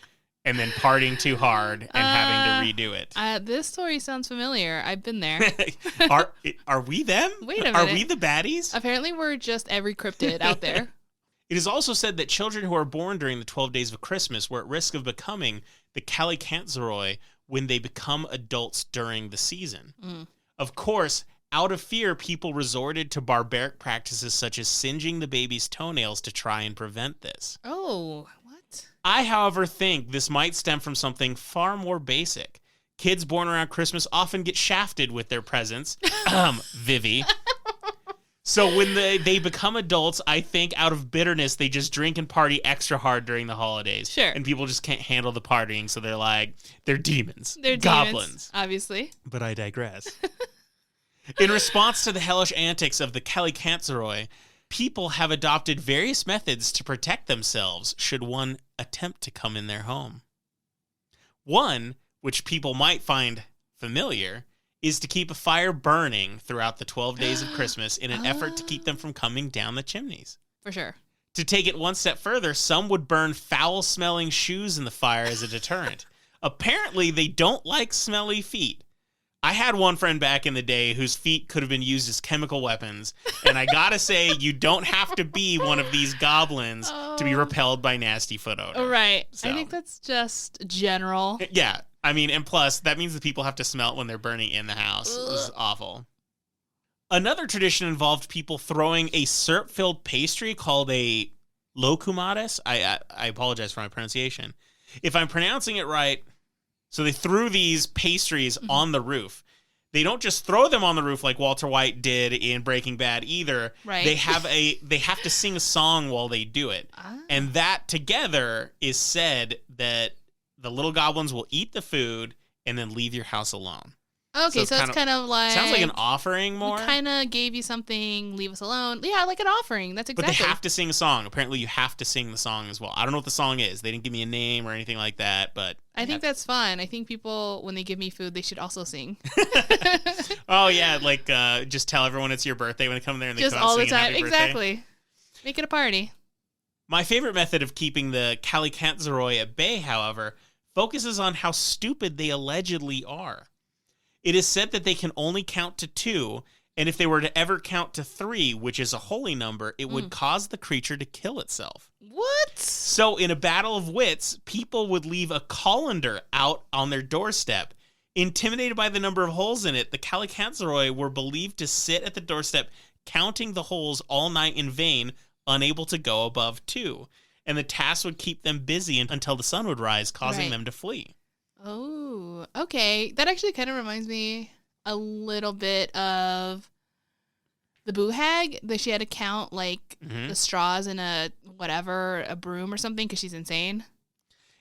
and then partying too hard and having to redo it. This story sounds familiar. I've been there. Are we them? Wait a minute. Are we the baddies? Apparently, we're just every cryptid out there. It is also said that children who are born during the 12 days of Christmas were at risk of becoming the Kallikantzaroi when they become adults during the season. Of course, out of fear, people resorted to barbaric practices such as singeing the baby's toenails to try and prevent this. Oh, what? I, however, think this might stem from something far more basic. Kids born around Christmas often get shafted with their presents. Vivi. So when they become adults, I think out of bitterness, they just drink and party extra hard during the holidays. Sure. And people just can't handle the partying, so they're like, they're demons. They're goblins. demons, obviously. But I digress. In response to the hellish antics of the Kallikantzaroi, people have adopted various methods to protect themselves should one attempt to come in their home. One, which people might find familiar, is to keep a fire burning throughout the 12 days of Christmas in an effort to keep them from coming down the chimneys. For sure. To take it one step further, some would burn foul-smelling shoes in the fire as a deterrent. Apparently, they don't like smelly feet. I had one friend back in the day whose feet could have been used as chemical weapons, and I gotta say, you don't have to be one of these goblins to be repelled by nasty foot odor. Right. So. I think that's just general. Yeah. I mean, and plus, that means that people have to smell it when they're burning in the house. This is awful. Another tradition involved people throwing a syrup-filled pastry called a locumatis. I apologize for my pronunciation. If I'm pronouncing it right, so they threw these pastries on the roof. They don't just throw them on the roof like Walter White did in Breaking Bad either. Right. They have to sing a song while they do it. And that together is said that the little goblins will eat the food and then leave your house alone. Okay, so it's kind of like... Sounds like an offering more. We kind of gave you something, leave us alone. Yeah, like an offering. That's exactly. But they have to sing a song. Apparently, you have to sing the song as well. I don't know what the song is. They didn't give me a name or anything like that, but... I think that's fun. I think people, when they give me food, they should also sing. Oh, yeah, like just tell everyone it's your birthday when they come there and they just come out all the singing time. happy birthday. Exactly. Make it a party. My favorite method of keeping the Kallikantzaroi at bay, however, focuses on how stupid they allegedly are. It is said that they can only count to 2, And if they were to ever count to 3, which is a holy number, it would cause the creature to kill itself. What? So in a battle of wits, people would leave a colander out on their doorstep. Intimidated by the number of holes in it, the Kallikantzaroi were believed to sit at the doorstep counting the holes all night in vain, unable to go above 2. And the task would keep them busy until the sun would rise, causing them to flee. Oh, okay. That actually kind of reminds me a little bit of the Boo Hag, that she had to count like the straws in a broom or something because she's insane.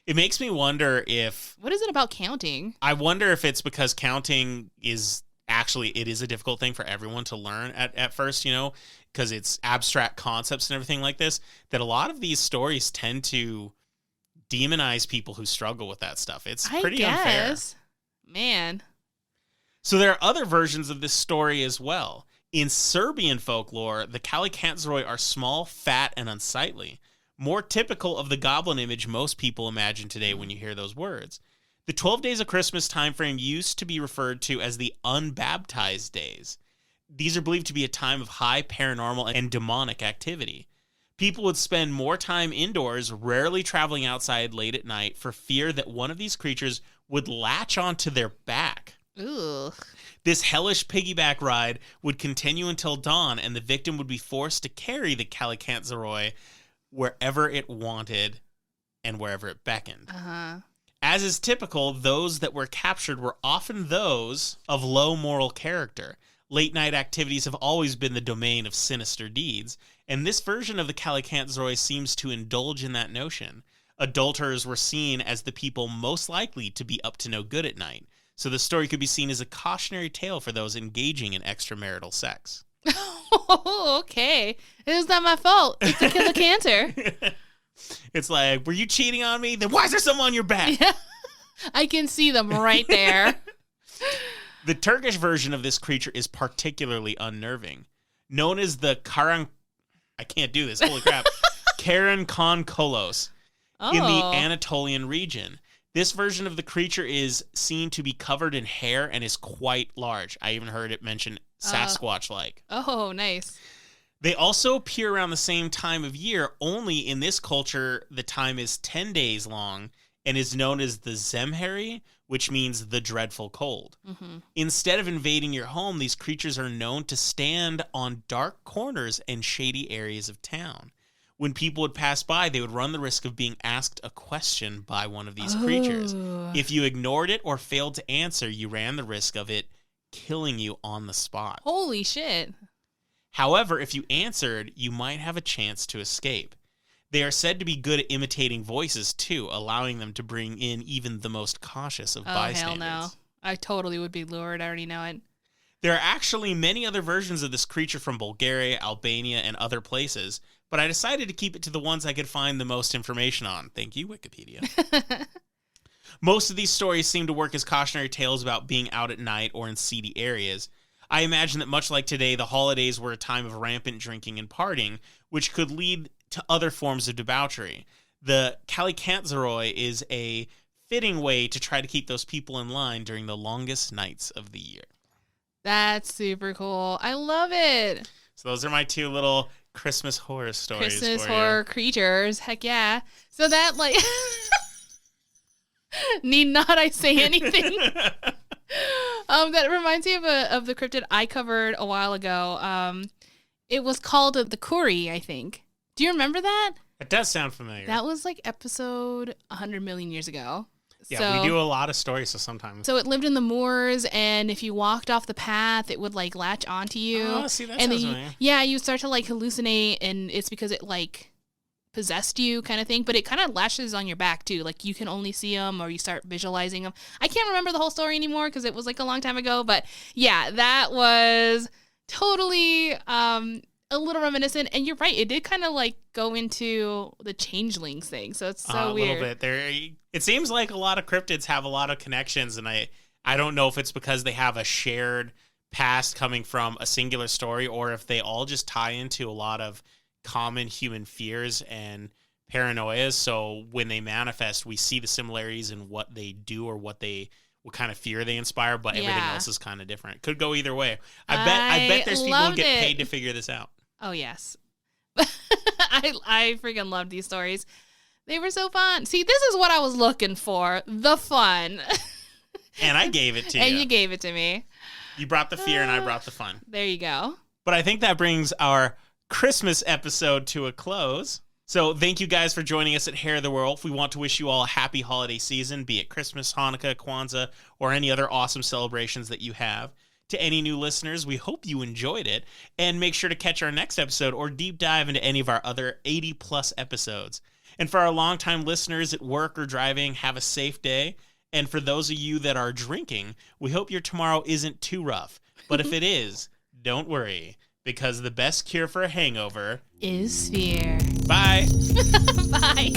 It makes me wonder if... What is it about counting? I wonder if it's because counting is actually, it is a difficult thing for everyone to learn at first, you know, because it's abstract concepts and everything like this, that a lot of these stories tend to demonize people who struggle with that stuff. It's pretty unfair. Man. So there are other versions of this story as well. In Serbian folklore, the Kallikantzaroi are small, fat, and unsightly, more typical of the goblin image most people imagine today when you hear those words. The 12 days of Christmas timeframe used to be referred to as the unbaptized days. These are believed to be a time of high paranormal and demonic activity. People would spend more time indoors, rarely traveling outside late at night, for fear that one of these creatures would latch onto their back. Ugh. This hellish piggyback ride would continue until dawn, and the victim would be forced to carry the Kallikantzaroi wherever it wanted and wherever it beckoned. As is typical, those that were captured were often those of low moral character. Late-night activities have always been the domain of sinister deeds, and this version of the Kallikantzaroi seems to indulge in that notion. Adulterers were seen as the people most likely to be up to no good at night, so the story could be seen as a cautionary tale for those engaging in extramarital sex. Oh, okay. It's not my fault. It's a killer cancer. It's like, were you cheating on me? Then why is there someone on your back? Yeah. I can see them right there. The Turkish version of this creature is particularly unnerving. Known as the I can't do this, holy crap. Kallikantzaroi in the Anatolian region. This version of the creature is seen to be covered in hair and is quite large. I even heard it mentioned Sasquatch-like. Oh, nice. They also appear around the same time of year, only in this culture the time is 10 days long and is known as the Zemheri, which means the dreadful cold. Instead of invading your home, these creatures are known to stand on dark corners and shady areas of town. When people would pass by, they would run the risk of being asked a question by one of these creatures. If you ignored it or failed to answer, you ran the risk of it killing you on the spot. Holy shit. However, if you answered, you might have a chance to escape. They are said to be good at imitating voices, too, allowing them to bring in even the most cautious of bystanders. Hell no. I totally would be lured. I already know it. There are actually many other versions of this creature from Bulgaria, Albania, and other places, but I decided to keep it to the ones I could find the most information on. Thank you, Wikipedia. Most of these stories seem to work as cautionary tales about being out at night or in seedy areas. I imagine that much like today, the holidays were a time of rampant drinking and partying, which could lead to other forms of debauchery. The Kallikantzaroi is a fitting way to try to keep those people in line during the longest nights of the year. That's super cool. I love it. So those are my two little Christmas horror stories. Christmas horror creatures. Heck yeah. So that, like, need not I say anything? That reminds me of the cryptid I covered a while ago. It was called the Kuri, I think. Do you remember that? It does sound familiar. That was like episode 100 million years ago. Yeah, we do a lot of stories, so sometimes. So it lived in the moors, and if you walked off the path, it would like latch onto you. Oh, see, that and sounds then familiar. yeah, you start to like hallucinate, and it's because it like possessed you kind of thing, but it kind of lashes on your back too. Like you can only see them or you start visualizing them. I can't remember the whole story anymore because it was like a long time ago, but yeah, that was totally a little reminiscent. And you're right, it did kind of like go into the changelings thing, so it's so weird. A little bit. It seems like a lot of cryptids have a lot of connections, and I don't know if it's because they have a shared past coming from a singular story or if they all just tie into a lot of common human fears and paranoias. So when they manifest, we see the similarities in what they do or what they what kind of fear they inspire, but everything Yeah. else is kind of different. Could go either way. I bet there's people who loved get it. paid to figure this out. Oh, yes. I freaking love these stories. They were so fun. See, this is what I was looking for. The fun. And I gave it to you. And you gave it to me. You brought the fear and I brought the fun. There you go. But I think that brings our Christmas episode to a close. So thank you guys for joining us at Hair of the Werewolf. We want to wish you all a happy holiday season, be it Christmas, Hanukkah, Kwanzaa, or any other awesome celebrations that you have. To any new listeners, we hope you enjoyed it. And make sure to catch our next episode or deep dive into any of our other 80-plus episodes. And for our longtime listeners at work or driving, have a safe day. And for those of you that are drinking, we hope your tomorrow isn't too rough. But if it is, don't worry, because the best cure for a hangover is fear. Bye. Bye.